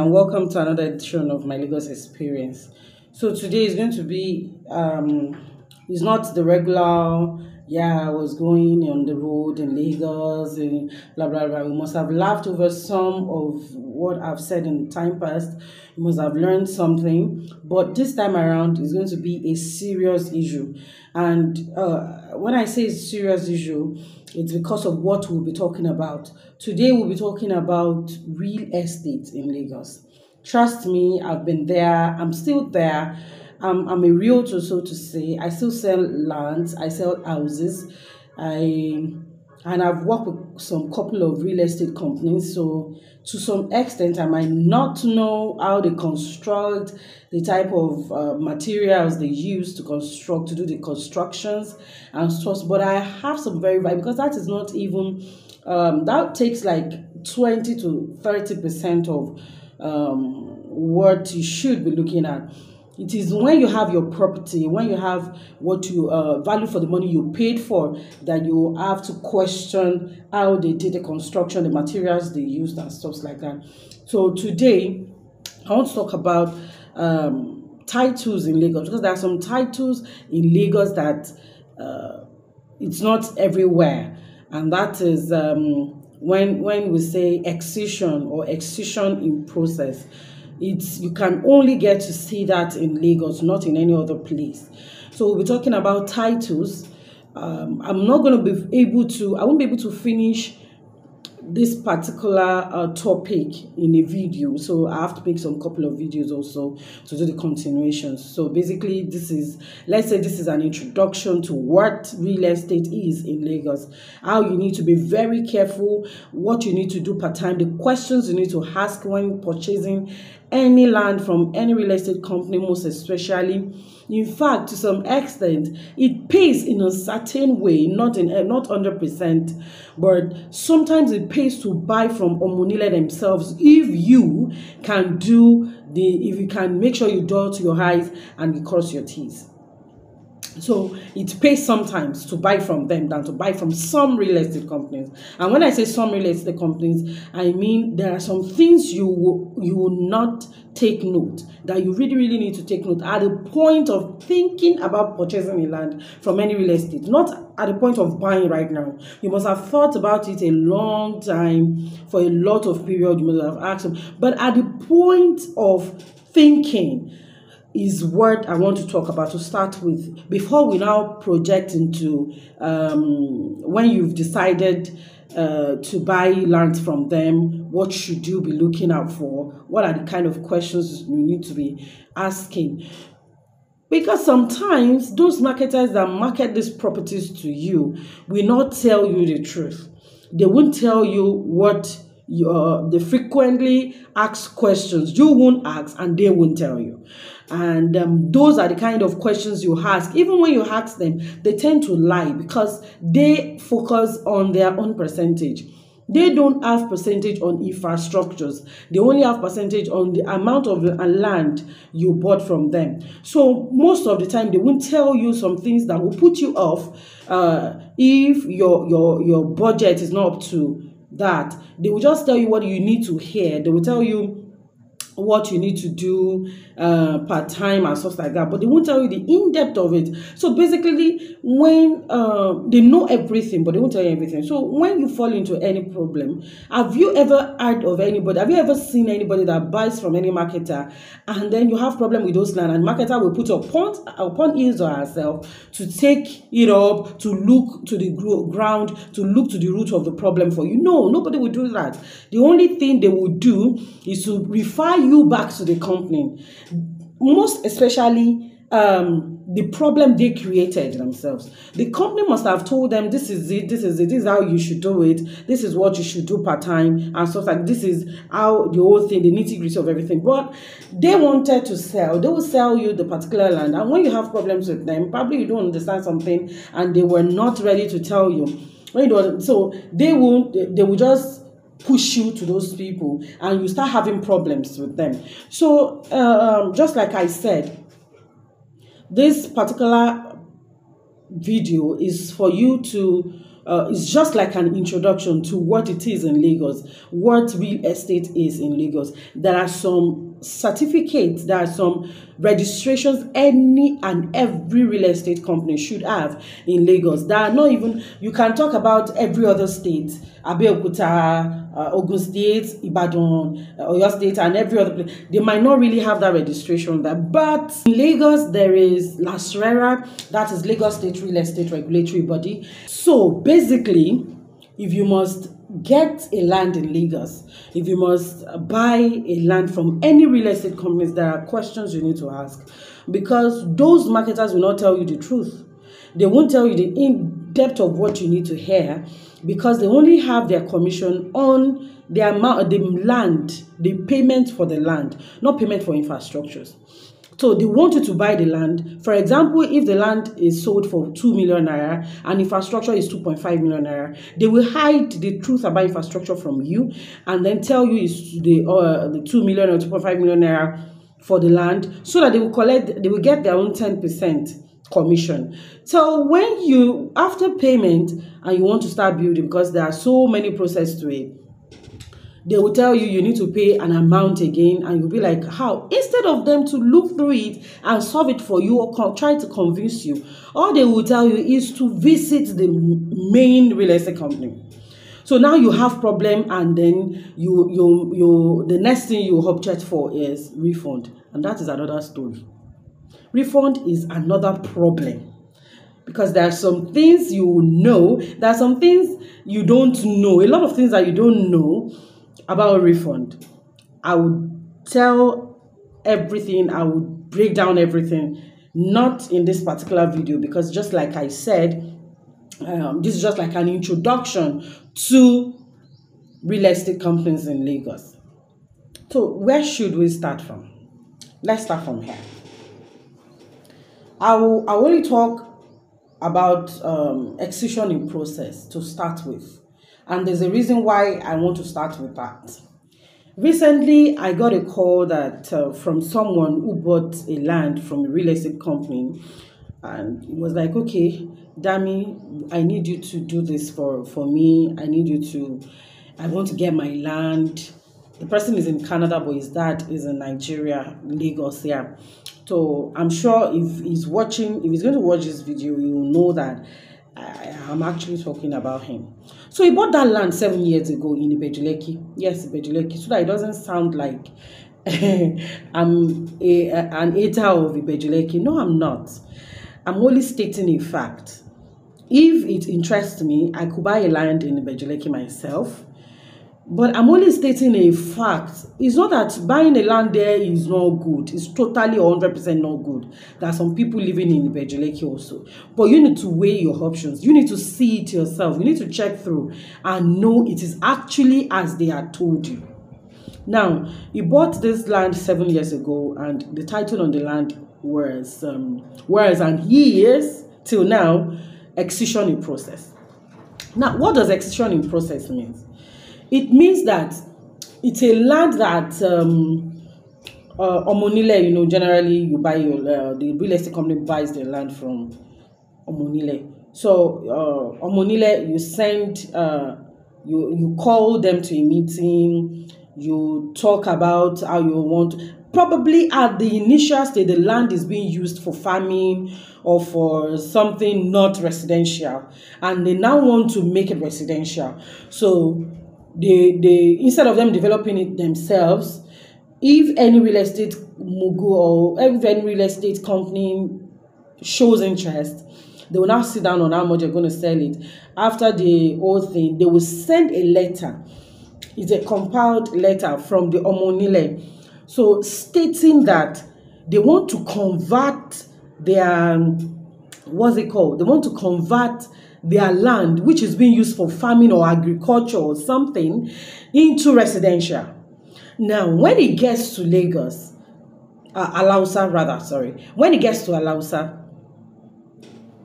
and welcome to another edition of my Lagos experience. So today is going to be it's not the regular I was going on the road in Lagos and blah blah blah. We must have laughed over some of what I've said in time past. You must have learned something, but this time around it's going to be a serious issue. And when I say it's a serious issue, it's because of what we'll be talking about. Today we'll be talking about real estate in Lagos. Trust me, I've been there. I'm still there. I'm a realtor, so to say. I still sell lands. I sell houses. I've worked with some couple of real estate companies. So to some extent, I might not know how they construct, the type of materials they use to construct, to do the constructions and stuff. But I have some because that is not even that takes like 20 to 30% of what you should be looking at. It is when you have your property, when you have what you value for the money you paid for, that you have to question how they did the construction, the materials they used and stuff like that. So today, I want to talk about titles in Lagos, because there are some titles in Lagos that it's not everywhere. And that is when we say excision or excision in process. You can only get to see that in Lagos, not in any other place. So we'll be talking about titles. I won't be able to finish this particular topic in a video, so I have to make some couple of videos also to do the continuations. So basically, let's say this is an introduction to what real estate is in Lagos, how you need to be very careful, what you need to do part time, the questions you need to ask when purchasing any land from any real estate company, most especially. In fact, to some extent, it pays in a certain way, not 100%, but sometimes it pays to buy from Omonile themselves if you can make sure you dot your I's and you cross your T's. So it pays sometimes to buy from them than to buy from some real estate companies. And when I say some real estate companies, I mean there are some things you will not take note, that you really, really need to take note at the point of thinking about purchasing a land from any real estate, not at the point of buying right now. You must have thought about it a long time, for a lot of period, you must have asked them. But at the point of thinking is what I want to talk about to start with, before we now project into when you've decided to buy land from them, what should you be looking out for? What are the kind of questions you need to be asking? Because sometimes those marketers that market these properties to you will not tell you the truth. They won't tell you what they frequently ask questions you won't ask, and they won't tell you. And those are the kind of questions you ask. Even when you ask them, they tend to lie because they focus on their own percentage. They don't have percentage on infrastructures. They only have percentage on the amount of land you bought from them. So most of the time, they won't tell you some things that will put you off if your budget is not up to that. They will just tell you what you need to hear. They will tell you what you need to do part time and stuff like that, but they won't tell you the in-depth of it. So basically, when they know everything, but they won't tell you everything. So when you fall into any problem, have you ever heard of anybody, have you ever seen anybody that buys from any marketer and then you have problem with those land, and marketer will put upon his or herself to take it up, to look to the ground, to look to the root of the problem for you? No, nobody will do that. The only thing they will do is to refer you back to the company, most especially the problem they created themselves. The company must have told them, this is it, this is how you should do it, this is what you should do part time and stuff like this is how the whole thing, the nitty-gritty of everything. But they wanted to sell, they will sell you the particular land, and when you have problems with them, probably you don't understand something and they were not ready to tell you. So they will just push you to those people and you start having problems with them. So just like I said, this particular video is for you to it's just like an introduction to what it is in Lagos, what real estate is in Lagos. There are some certificates, there are some registrations any and every real estate company should have in Lagos. There are not even, you can talk about every other state, Abeokuta, Ogun State, Ibadan, Oyo State, and every other place. They might not really have that registration there. But in Lagos, there is LASRERA, that is Lagos State Real Estate Regulatory Body. So basically, if you must get a land in Lagos, if you must buy a land from any real estate companies, there are questions you need to ask, because those marketers will not tell you the truth. They won't tell you the in-depth of what you need to hear, because they only have their commission on the amount, the land, the payment for the land, not payment for infrastructures. So they want you to buy the land. For example, if the land is sold for 2 million naira and infrastructure is 2.5 million naira, they will hide the truth about infrastructure from you and then tell you it's the 2 million or 2.5 million naira for the land, so that they will get their own 10% commission. So when you, after payment, and you want to start building, because there are so many processes to it, they will tell you need to pay an amount again, and you'll be like, how? Instead of them to look through it and solve it for you or try to convince you, all they will tell you is to visit the main real estate company. So now you have problem, and then the next thing you object for is refund, and that is another story. Refund is another problem, because there are some things you know, there are some things you don't know, a lot of things that you don't know about refund. I would tell everything, I would break down everything, not in this particular video, because just like I said, this is just like an introduction to real estate companies in Lagos. So where should we start from? Let's start from here. I will only talk about excision in process to start with. And there's a reason why I want to start with that. Recently, I got a call that from someone who bought a land from a real estate company. And it was like, okay, Dami, I need you to do this for me. I want to get my land. The person is in Canada, but his dad is in Nigeria, Lagos here. So I'm sure if he's going to watch this video, he will know that I'm actually talking about him. So he bought that land 7 years ago in Ibejuleki. Yes, Ibejuleki. So that it doesn't sound like I'm an hater of Ibejuleki. No, I'm not. I'm only stating a fact. If it interests me, I could buy a land in Ibejuleki myself. But I'm only stating a fact. It's not that buying a land there is not good. It's totally 100% not good. There are some people living in Ibejuleki also. But you need to weigh your options. You need to see it yourself. You need to check through and know it is actually as they had told you. Now, he bought this land 7 years ago, and the title on the land was, and he is, till now, excision in process. Now, what does excision in process mean? It means that it's a land that Omonile, generally you buy the real estate company buys the land from Omonile. So Omonile, you send, you call them to a meeting, you talk about how you want. Probably at the initial stage, the land is being used for farming or for something not residential, and they now want to make it residential. So they instead of them developing it themselves, if any real estate mogul or if any real estate company shows interest, they will now sit down on how much they're going to sell it. After the whole thing, they will send a letter. It's a compiled letter from the Omonile, so stating that they want to convert their, what's it called? They want to convert their land, which is being used for farming or agriculture or something, into residential. Now, when it gets to Lagos, when it gets to Alausa,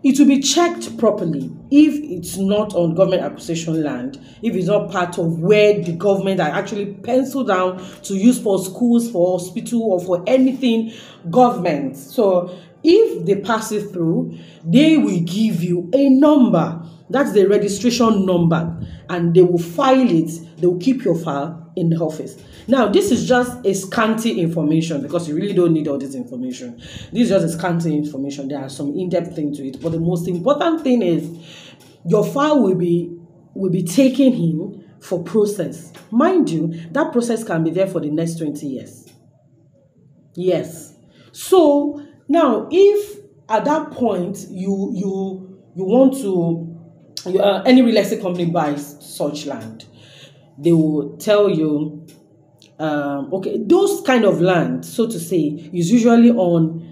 it will be checked properly if it's not on government acquisition land, if it's not part of where the government are actually penciled down to use for schools, for hospital, or for anything government. So if they pass it through, they will give you a number That's the registration number, and they will file it. They will keep your file in the office. Now, this is just a scanty information because you really don't need all this information. This is just a scanty information. There are some in-depth things to it, but the most important thing is your file will be taken in for process. Mind you, that process can be there for the next 20 years. Yes. So now, if at that point you want to any real estate company buys such land, they will tell you, okay, those kind of land, so to say, is usually on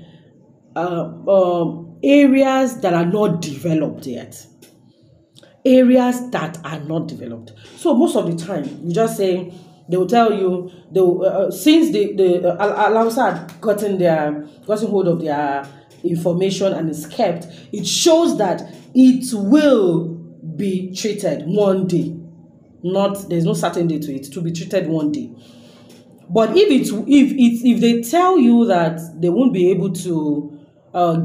areas that are not developed yet. Areas that are not developed. So most of the time, you just say, they will tell you, they will, since the Alausa had gotten hold of their information and is kept, it shows that it will be treated one day. There's no certain day to it. To be treated one day. But if they tell you that they won't be able to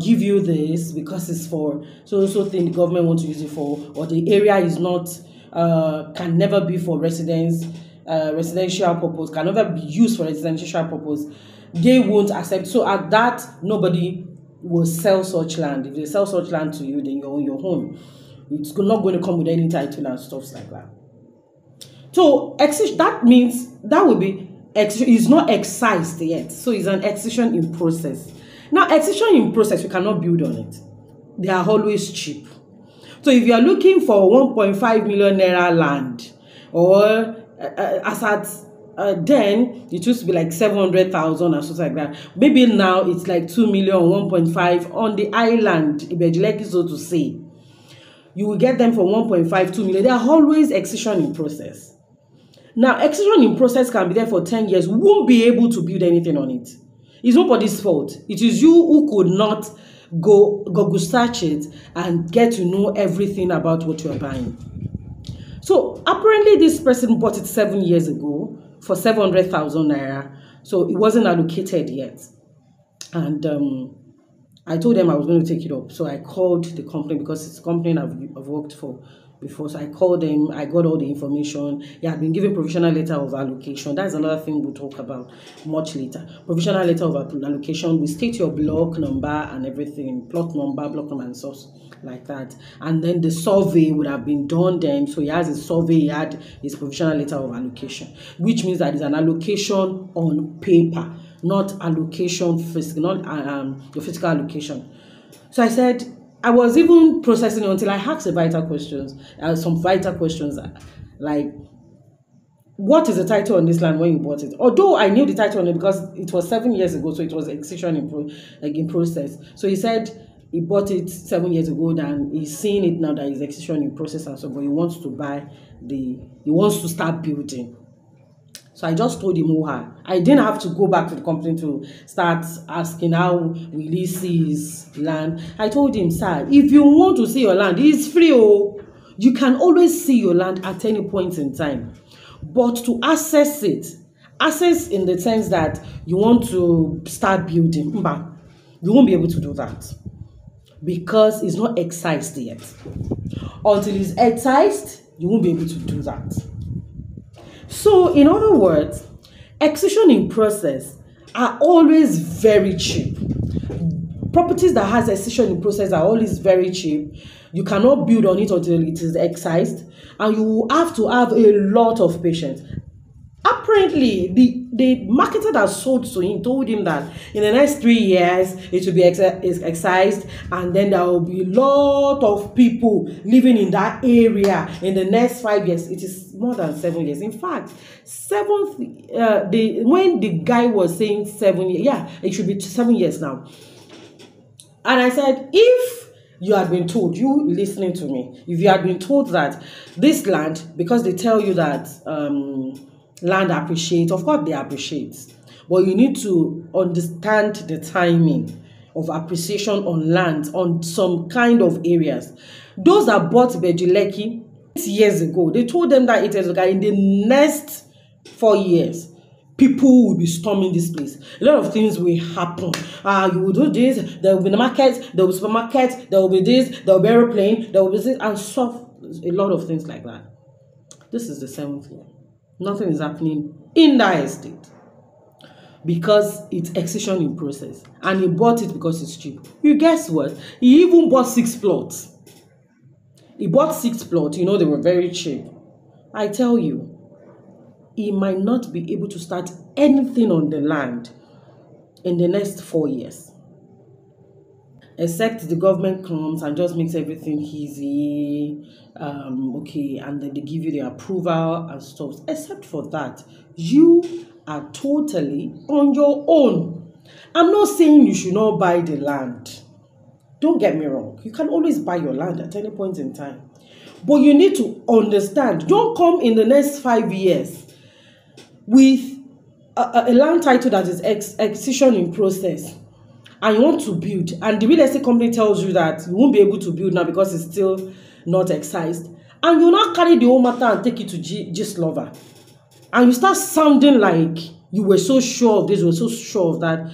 give you this because it's for so thing the government wants to use it for, or the area is not can never be for residential purpose, can never be used for residential purpose, they won't accept. So at that, nobody will sell such land. If they sell such land to you, then you're on your own. It's not going to come with any title and stuff like that. So that means that will be it's not excised yet. So it's an excision in process. Now, excision in process, you cannot build on it. They are always cheap. So if you are looking for 1.5 million naira land, or as at then it used to be like 700,000 or something like that. Maybe now it's like 2 million, 1.5 on the island, Ibejileki, so to say. You will get them for 1.5, 2 million. They are always excision in process. Now, excision in process can be there for 10 years. We won't be able to build anything on it. It's nobody's fault. It is you who could not go search it and get to know everything about what you're buying. So apparently this person bought it 7 years ago for 700,000 naira. So it wasn't allocated yet. And I told them I was going to take it up. So I called the company, because it's a company I've worked for before. So I called them, I got all the information. He had been given provisional letter of allocation. That's another thing we'll talk about much later. Provisional letter of allocation. We state your block number and everything, block number and source, like that. And then the survey would have been done then. So he has a survey, he had his provisional letter of allocation, which means that it's an allocation on paper, not allocation physical, not your physical allocation. So I said, I was even processing until I asked some vital questions, like, what is the title on this land when you bought it? Although I knew the title on it because it was 7 years ago, so it was excision in process. So he said he bought it 7 years ago, and he's seeing it now that it's excision in process and so, but he wants to start building. So I just told him I didn't have to go back to the company to start asking how will he see his land. I told him, sir, if you want to see your land, it's free. You can always see your land at any point in time. But to access in the sense that you want to start building, you won't be able to do that because it's not excised yet. Until it's excised, you won't be able to do that. So, in other words, excision in process are always very cheap. Properties that has excision in process are always very cheap. You cannot build on it until it is excised, and you have to have a lot of patience. Apparently, the marketer that sold to him told him that in the next 3 years it will be excised, and then there will be a lot of people living in that area in the next 5 years. It is more than 7 years. In fact, when the guy was saying 7 years, it should be 7 years now. And I said, if you had been told, you listening to me, if you had been told that this land, because they tell you that land appreciates, of course they appreciate, but you need to understand the timing of appreciation on land, on some kind of areas. Those that bought Bejileki 8 years ago, they told them that 8 years ago, in the next 4 years, people will be storming this place. A lot of things will happen. You will do this, there will be the market, there will be supermarket, there will be this, there will be aeroplane, there will be this, and stuff, a lot of things like that. This is the 7th year. Nothing is happening in that estate because it's excision in process, and he bought it because it's cheap. You guess what? He even bought 6 plots. He bought 6 plots. You know, they were very cheap. I tell you, he might not be able to start anything on the land in the next 4 years. Except the government comes and just makes everything easy, okay, and then they give you the approval and stuff. Except for that, you are totally on your own. I'm not saying you should not buy the land. Don't get me wrong. You can always buy your land at any point in time. But you need to understand, don't come in the next 5 years with a land title that is excision in process, and you want to build, and the real estate company tells you that you won't be able to build now because it's still not excised, and you now carry the whole matter and take it to gist lover, and you start sounding like you were so sure of this, you were so sure of that.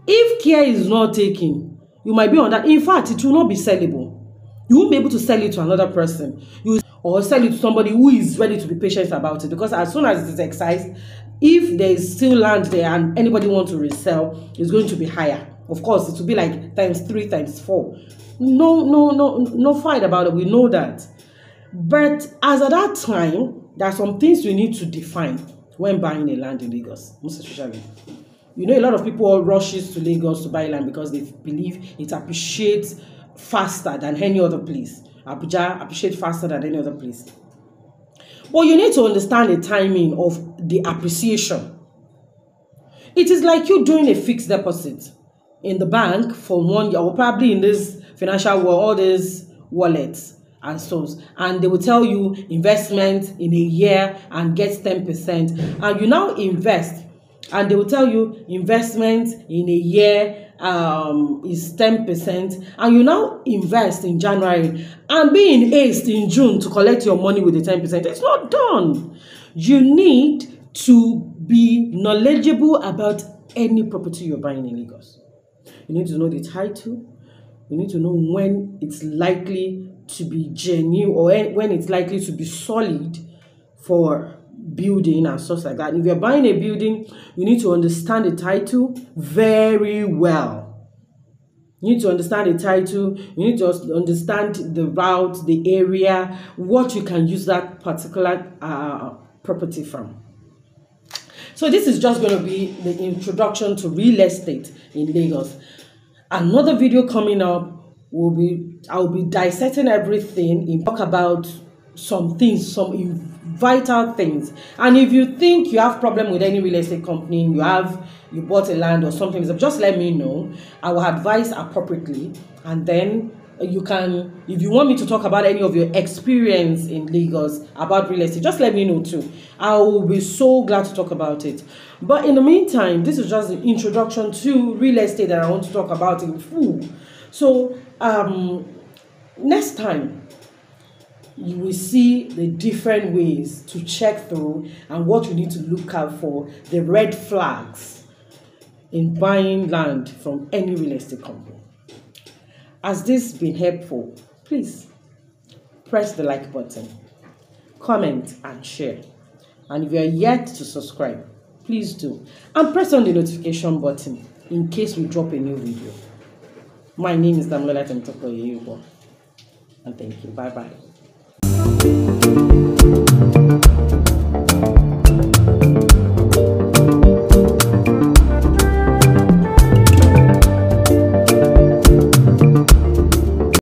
If care is not taken, you might be on that. In fact, it will not be sellable. You won't be able to sell it to another person, or sell it to somebody who is ready to be patient about it, because as soon as it is excised, if there is still land there and anybody wants to resell, it's going to be higher. Of course, it will be like ×3, ×4. No fight about it. We know that. But as at that time, there are some things we need to define when buying a land in Lagos, most especially. You know, a lot of people rushes to Lagos to buy land because they believe it appreciates faster than any other place. Abuja appreciates faster than any other place. But you need to understand the timing of the appreciation. It is like you doing a fixed deposit in the bank for 1 year, or probably in this financial world, all these wallets and stores, and they will tell you investment in a year and get 10%, and you now invest, and they will tell you investment in a year is 10%, and you now invest in January and be in haste in June to collect your money with the 10%. It's not done. You need to be knowledgeable about any property you're buying in Lagos. You need to know the title. You need to know when it's likely to be genuine, or when it's likely to be solid for building and stuff like that. If you're buying a building, you need to understand the title very well. You need to understand the title. You need to understand the route, the area, what you can use that particular property from. So this is just going to be the introduction to real estate in Lagos. Another video coming up I'll be dissecting everything and talk about some things, some vital things. And if you think you have problem with any real estate company, you bought a land or something, just let me know. I will advise appropriately, and then you can, if you want me to talk about any of your experience in Lagos about real estate, just let me know too. I will be so glad to talk about it. But in the meantime, this is just the introduction to real estate that I want to talk about in full. So next time, you will see the different ways to check through and what you need to look out for, the red flags in buying land from any real estate company. Has this been helpful? Please press the like button, comment and share. And if you are yet to subscribe, please do. And press on the notification button in case we drop a new video. My name is Damilola Temitope, and thank you. Bye-bye.